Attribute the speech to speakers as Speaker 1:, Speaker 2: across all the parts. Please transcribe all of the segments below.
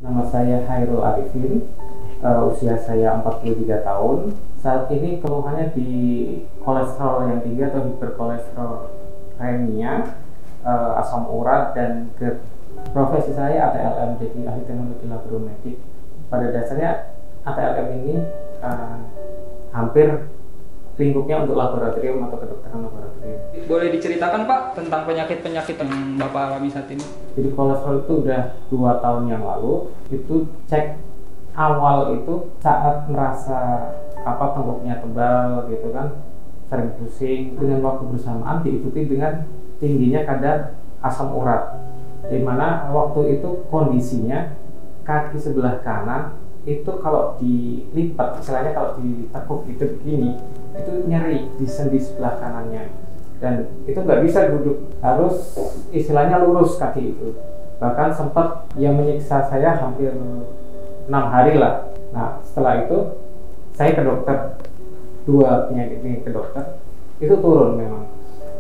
Speaker 1: Nama saya Hairul Arifin, usia saya 43 tahun. Saat ini keluhannya di kolesterol yang tinggi atau hiperkolesterolemia, asam urat dan GERD. Profesi saya ATLM, jadi ahli teknologi laboratorium. Pada dasarnya ATLM ini hampir lingkupnya untuk laboratorium atau kedokteran laboratorium.
Speaker 2: Boleh diceritakan Pak tentang penyakit-penyakit yang Bapak alami saat ini?
Speaker 1: Jadi kolesterol itu udah 2 tahun yang lalu, itu cek awal itu saat merasa tenggoknya tebal gitu kan, sering pusing. Dengan waktu bersamaan diikuti dengan tingginya kadar asam urat, di mana waktu itu kondisinya kaki sebelah kanan itu kalau dilipat, istilahnya kalau ditekuk gitu begini, itu nyeri di sendi sebelah kanannya, dan itu nggak bisa duduk, harus istilahnya lurus kaki itu. Bahkan sempat yang menyiksa saya hampir 6 hari lah. Nah setelah itu saya ke dokter, 2 penyakit ini ke dokter, itu turun memang.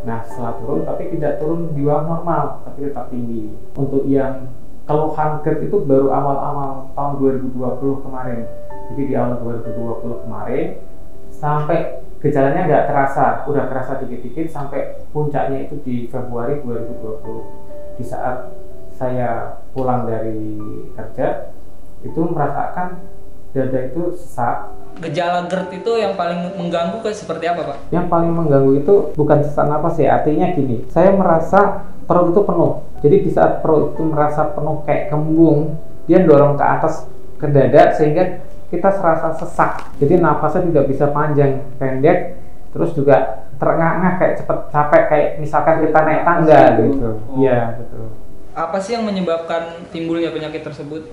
Speaker 1: Nah setelah turun, tapi tidak turun di bawah normal, tapi tetap tinggi. Untuk yang keluhan GERD itu baru awal-awal tahun 2020 kemarin. Jadi di awal 2020 kemarin sampai gejalanya nggak terasa, udah terasa dikit-dikit sampai puncaknya itu di Februari 2020. Di saat saya pulang dari kerja itu merasakan dada itu sesak.
Speaker 2: Gejala GERD itu yang paling mengganggu seperti apa Pak?
Speaker 1: Yang paling mengganggu itu bukan sesak napas ya, artinya gini, saya merasa perut itu penuh. Jadi di saat perut itu merasa penuh kayak kembung, dia dorong ke atas ke dada sehingga kita serasa sesak. Jadi nafasnya tidak bisa panjang, pendek, terus juga terengah-engah kayak cepet capek, kayak misalkan kita naik tangga gitu. Iya, betul.
Speaker 2: Apa sih yang menyebabkan timbulnya penyakit tersebut?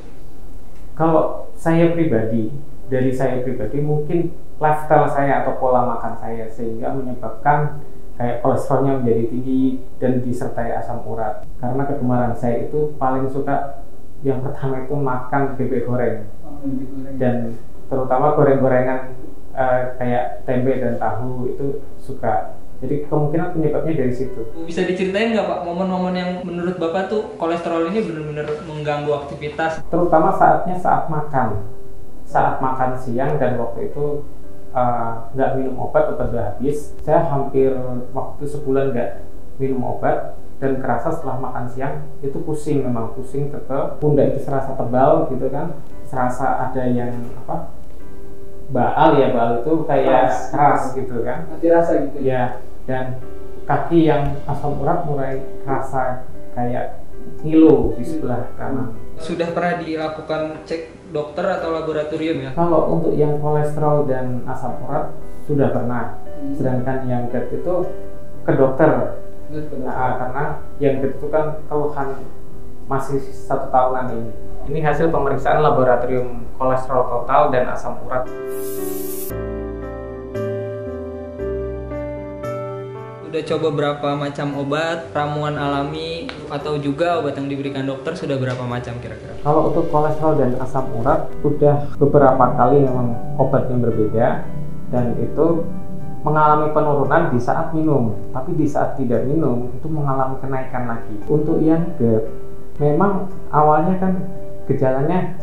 Speaker 1: Kalau saya pribadi, dari saya pribadi mungkin lifestyle saya atau pola makan saya sehingga menyebabkan kayak kolesterolnya menjadi tinggi dan disertai asam urat. Karena kegemaran saya itu paling suka yang pertama itu makan bebek goreng, dan terutama goreng-gorengan kayak tempe dan tahu itu suka. Jadi kemungkinan penyebabnya dari situ.
Speaker 2: Bisa diceritain nggak Pak momen-momen yang menurut Bapak tuh kolesterol ini benar-benar mengganggu aktivitas?
Speaker 1: Terutama saat makan siang, dan waktu itu nggak minum obat udah habis. Saya hampir waktu sebulan nggak minum obat, dan kerasa setelah makan siang itu pusing, memang pusing ke pundak itu serasa tebal gitu kan, serasa ada yang baal itu kayak keras gitu kan,
Speaker 2: Mati rasa gitu
Speaker 1: ya. Dan kaki yang asam urat mulai kerasa kayak ngilu di sebelah kanan.
Speaker 2: Sudah pernah dilakukan cek dokter atau laboratorium ya?
Speaker 1: Kalau untuk yang kolesterol dan asam urat sudah pernah, sedangkan yang GERD itu ke dokter. Karena yang GERD itu kan keluhan masih 1 tahunan ini. Ini hasil pemeriksaan laboratorium kolesterol total dan asam urat.
Speaker 2: Udah coba berapa macam obat, ramuan alami, atau juga obat yang diberikan dokter sudah berapa macam kira-kira?
Speaker 1: Kalau untuk kolesterol dan asam urat udah beberapa kali memang obat yang berbeda, dan itu mengalami penurunan di saat minum, tapi di saat tidak minum itu mengalami kenaikan lagi. Untuk yang GERD memang awalnya kan gejalanya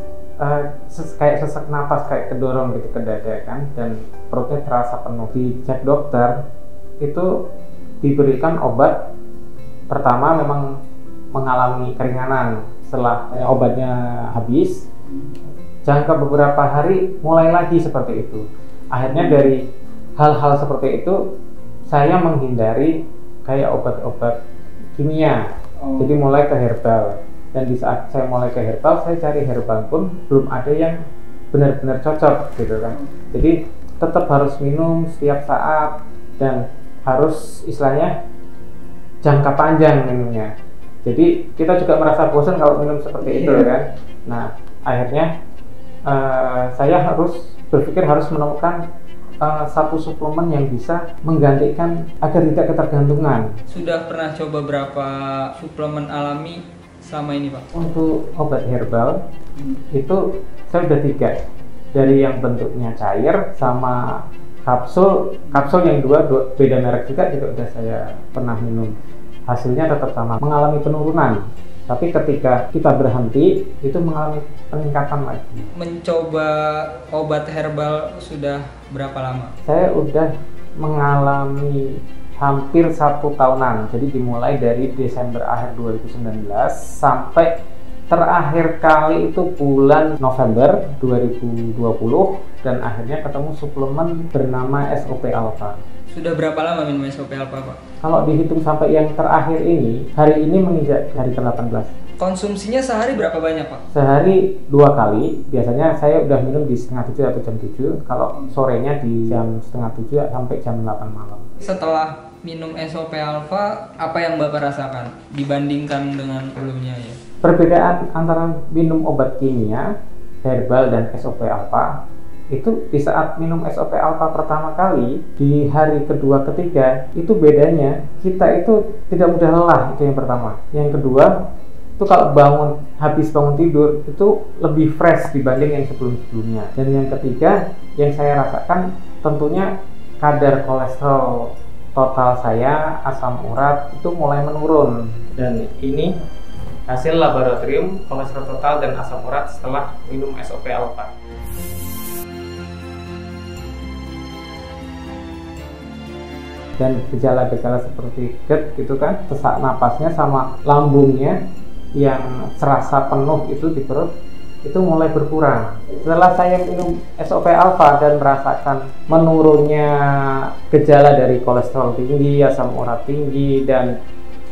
Speaker 1: kayak sesak napas, kayak kedorong gitu ke dada kan, dan perutnya terasa penuh. Dicek dokter itu diberikan obat, pertama memang mengalami keringanan, setelah obatnya habis jangka beberapa hari mulai lagi seperti itu. Akhirnya dari hal-hal seperti itu saya menghindari kayak obat-obat kimia, jadi mulai ke herbal. Dan di saat saya mulai ke herbal, saya cari herbal pun belum ada yang benar-benar cocok gitu kan. Jadi tetap harus minum setiap saat dan harus istilahnya jangka panjang minumnya. Jadi kita juga merasa bosan kalau minum seperti itu kan. Nah akhirnya saya harus berpikir harus menemukan satu suplemen yang bisa menggantikan agar tidak ketergantungan.
Speaker 2: Sudah pernah coba berapa suplemen alami selama ini Pak?
Speaker 1: Untuk obat herbal itu saya udah 3, dari yang bentuknya cair sama kapsul yang dua beda merek juga udah saya pernah minum. Hasilnya tetap sama, mengalami penurunan Tapi ketika kita berhenti, itu mengalami peningkatan lagi.
Speaker 2: Mencoba obat herbal sudah berapa lama?
Speaker 1: Saya udah mengalami hampir 1 tahunan. Jadi dimulai dari Desember akhir 2019 sampai terakhir kali itu bulan November 2020 dan akhirnya ketemu suplemen bernama SOP Alpha.
Speaker 2: Sudah berapa lama minum SOP Alpha, Pak?
Speaker 1: Kalau dihitung sampai yang terakhir ini, hari ini menginjak hari ke-18.
Speaker 2: Konsumsinya sehari berapa banyak, Pak?
Speaker 1: Sehari 2 kali. Biasanya saya udah minum di setengah 7 atau jam 7. Kalau sorenya di jam setengah 7 sampai jam 8 malam.
Speaker 2: Setelah minum SOP Alpha, apa yang Bapak rasakan dibandingkan dengan sebelumnya ya?
Speaker 1: Perbedaan antara minum obat kimia, herbal, dan SOP Alpha itu di saat minum SOP Alpha pertama kali, di hari kedua ketiga itu bedanya kita itu tidak mudah lelah, itu yang pertama. Yang kedua itu kalau habis bangun tidur itu lebih fresh dibanding yang sebelumnya. Dan yang ketiga yang saya rasakan tentunya kadar kolesterol total saya, asam urat itu mulai menurun. Dan ini hasil laboratorium kolesterol total dan asam urat setelah minum SOP Alpha. Dan gejala-gejala seperti GERD gitu kan, sesak napasnya sama lambungnya yang serasa penuh itu di perut itu mulai berkurang. Setelah saya minum SOP Alpha dan merasakan menurunnya gejala dari kolesterol tinggi, asam urat tinggi, dan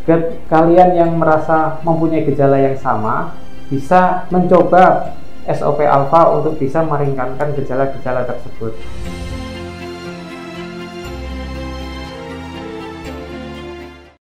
Speaker 1: GERD, kalian yang merasa mempunyai gejala yang sama bisa mencoba SOP Alpha untuk bisa meringankan gejala-gejala tersebut.